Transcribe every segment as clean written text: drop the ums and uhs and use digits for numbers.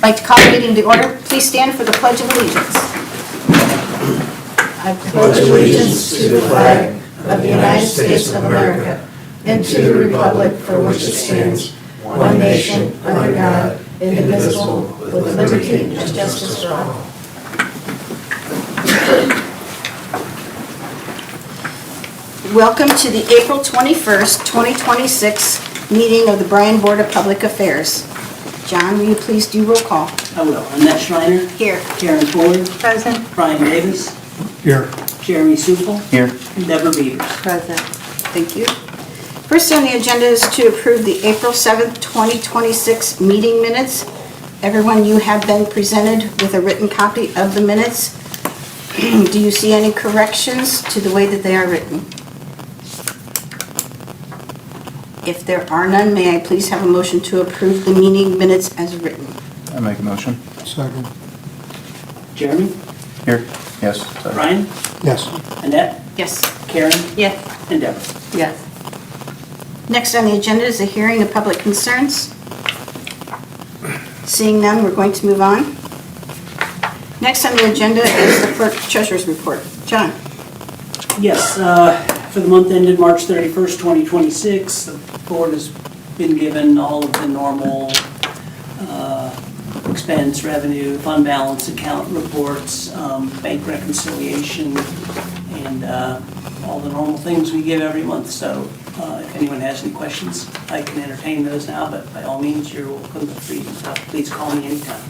like to call the meeting to order. Please stand for the Pledge of Allegiance. I pledge allegiance to the flag of the United States of America and to the republic for which it stands, one nation, under God, indivisible, with liberty and justice for all. Welcome to the April 21st, 2026 meeting of the Bryan Board of Public Affairs. John, will you please do roll call? I will. Annette Schreiner. Here. Karen Ford. Present. Brian Davis. Here. Jeremy Supel. Here. And Deborah Beavers. Present. Thank you. First on the agenda is to approve the April 7th, 2026 meeting minutes. Everyone, you have been presented with a written copy of the minutes. Do you see any corrections to the way that they are written? If there are none, may I please have a motion to approve the meeting minutes as written? I make a motion. Second. Jeremy. Here. Yes. Sorry. Brian. Yes. Annette. Yes. Karen. Yes. And Deborah. Yes. Next on the agenda is a hearing of public concerns. Seeing none, we're going to move on. Next on the agenda is the Clerk-Treasurer's Report. John. Yes, for the month ended March 31st, 2026, the board has been given all of the normal expense, revenue, fund balance, account reports, bank reconciliation, and all the normal things we give every month. So if anyone has any questions, I can entertain those now, but by all means, you're welcome to please call me anytime.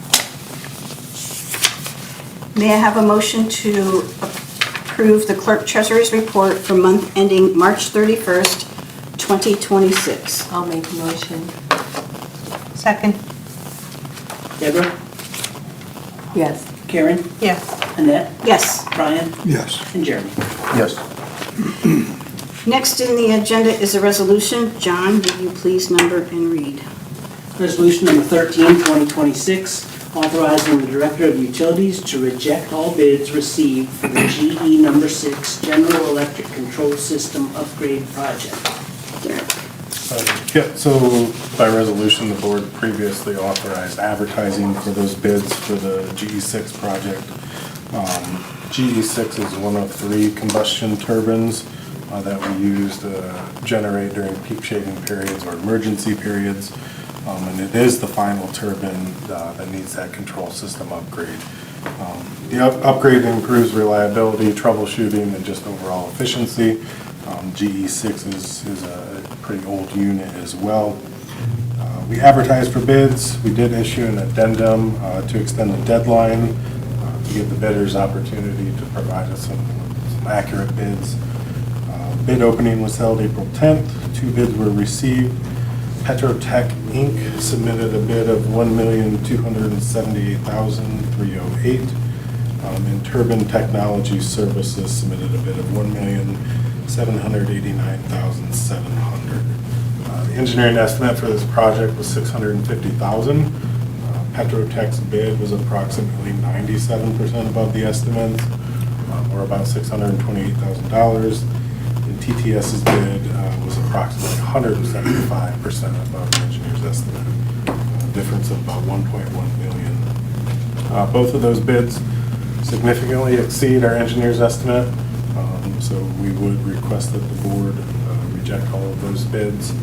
May I have a motion to approve the Clerk-Treasurer's Report for month ending March 31st, 2026? I'll make a motion. Second. Deborah? Yes. Karen? Yes. Annette? Yes. Brian? Yes. And Jeremy? Yes. Next in the agenda is a resolution. John, will you please number and read? Resolution number 13, 2026, authorizing the Director of Utilities to reject all bids received for the GE number 6 General Electric Control System Upgrade Project. Derek. Yeah, so by resolution, the board previously authorized advertising for those bids for the GE6 project. GE6 is one of 3 combustion turbines that we use to generate during peak shaving periods or emergency periods. And it is the final turbine that needs that control system upgrade. The upgrade improves reliability, troubleshooting, and just overall efficiency. GE6 is a pretty old unit as well. We advertised for bids. We did issue an addendum to extend the deadline to give the bidders opportunity to provide us some accurate bids. Bid opening was held April 10th. 2 bids were received. Petrotech Inc. submitted a bid of $1,278,308, and Turbine Technology Services submitted a bid of $1,789,700. The engineering estimate for this project was $650,000. Petrotech's bid was approximately 97% above the estimate, or about $628,000. And TTS's bid was approximately 175% above the engineer's estimate, a difference of about $1.1 million. Both of those bids significantly exceed our engineer's estimate, so we would request that the board reject all of those bids.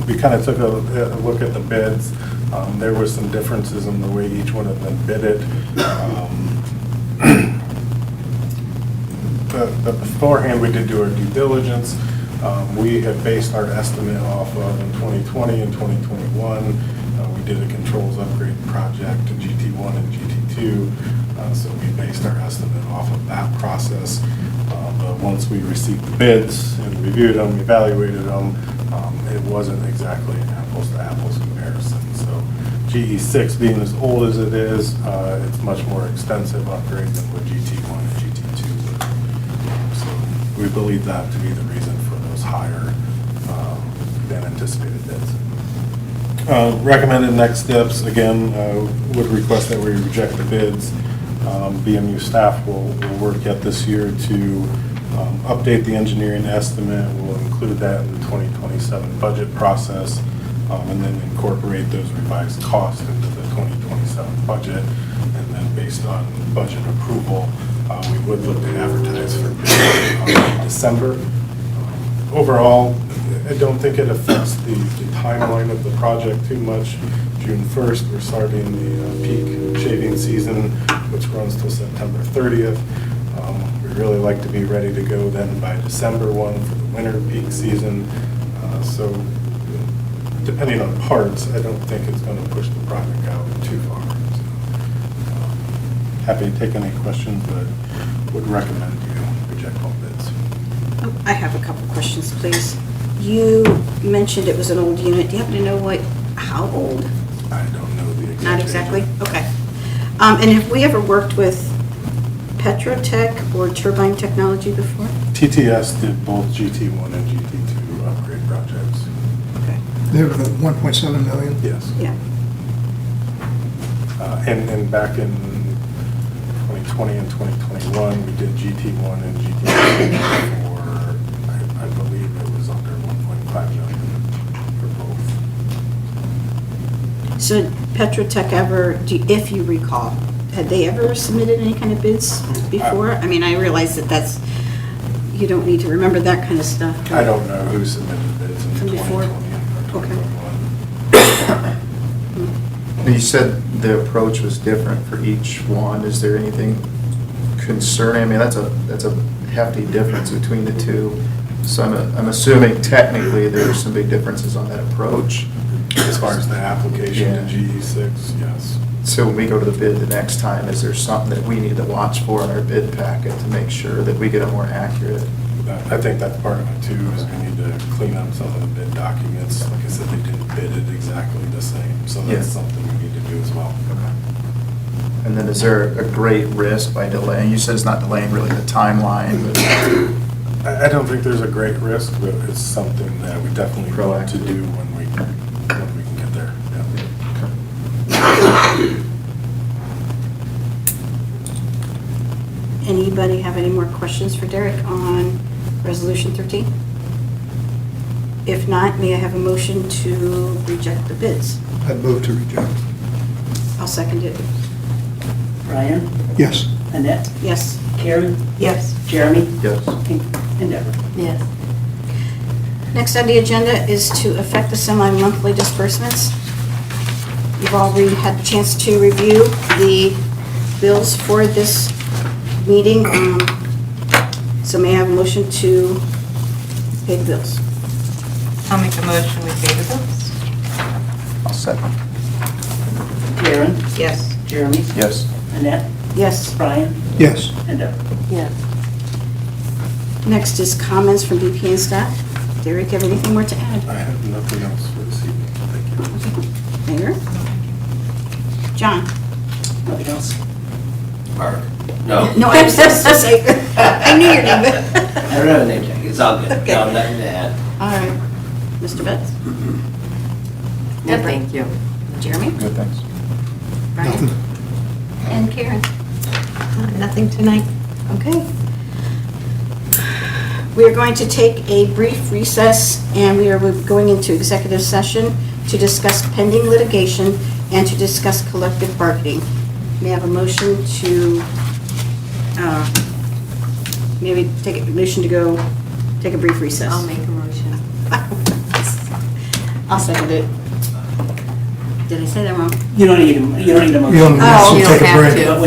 We kind of took a look at the bids. There were some differences in the way each one of them bidded. But beforehand, we did do our due diligence. We had based our estimate off of in 2020 and 2021. We did a controls upgrade project to GT1 and GT2. So we based our estimate off of that process. But once we received the bids and reviewed them, evaluated them, it wasn't exactly an apples to apples comparison. So GE6 being as old as it is, it's much more extensive upgrade than what GT1 and GT2 were. So we believe that to be the reason for those higher than anticipated bids. Recommended next steps, again, would request that we reject the bids. BMU staff will work yet this year to update the engineering estimate. We'll include that in the 2027 budget process. and then incorporate those revised costs into the 2027 budget. And then based on budget approval, we would look to advertise for bid in December. Overall, I don't think it affects the timeline of the project too much. June 1st, we're starting the peak shaving season, which runs till September 30th. We'd really like to be ready to go then by December 1 for the winter peak season. So depending on parts, I don't think it's going to push the project out too far. So, happy to take any questions, but would recommend you reject all bids. I have a couple questions, please. You mentioned it was an old unit. Do you happen to know how old? I don't know the exact. Not exactly? Okay. And have we ever worked with Petrotech or Turbine Technology before? TTS did both GT1 and GT2 upgrade projects. Okay. They were the 1.7 million? Yes. Yeah. And back in 2020 and 2021, we did GT1 and GT2 for, I believe it was under 1.5 million for both. So Petrotech ever, if you recall, had they ever submitted any kind of bids before? I mean, I realize that's, you don't need to remember that kind of stuff. but- I don't know who submitted bids in From before? 2020 or Okay. 2021. You said the approach was different for each one. Is there anything concerning? I mean, that's a hefty difference between the two. So I'm assuming technically there are some big differences on that approach. As far as the application to Yeah. GE6, yes. So when we go to the bid the next time, is there something that we need to watch for in our bid packet to make sure that we get a more accurate? I think that's part of it too, is we need to clean up some of the bid documents. Like I said, they didn't bid it exactly the same, so that's Yeah. something we need to do as well. And then is there a great risk by delaying? You said it's not delaying really the timeline, but I don't think there's a great risk, but it's something that we definitely want to Proactive. do when we can get there. Anybody have any more questions for Derek on Resolution 13? If not, may I have a motion to reject the bids? I'd move to reject. I'll second it. Bryan, Yes. Annette, Yes. Karen, Yes. Jeremy, yes. and Deborah. Yes. Next on the agenda is to effect the semi-monthly disbursements. You've already had a chance to review the bills for this meeting. So may I have a motion to pay the bills? I'll make a motion, we pay the bills. I'll second. Karen, Yes. Jeremy, Yes. Annette, Yes. Bryan, Yes. and Deborah. Yes. Next is comments from BPA and Staff. Derek, have anything more to add? I have nothing else for this evening. Thank you. Mayor? John? Nothing else? Mark? No. No, I was just saying, I knew your name. I don't have a name tag, it's all good. Okay. No, nothing to add. All right. Mr. Betts? No, thank you. Jeremy? Good, thanks. Brian? And Karen? Nothing tonight. Okay. We are going to take a brief recess, and we are going into executive session to discuss pending litigation and to discuss collective bargaining. May I have a motion to, maybe take a motion to go take a brief recess? I'll make a motion. I'll second it. Did I say that wrong? You don't need a motion. Oh, You don't have to.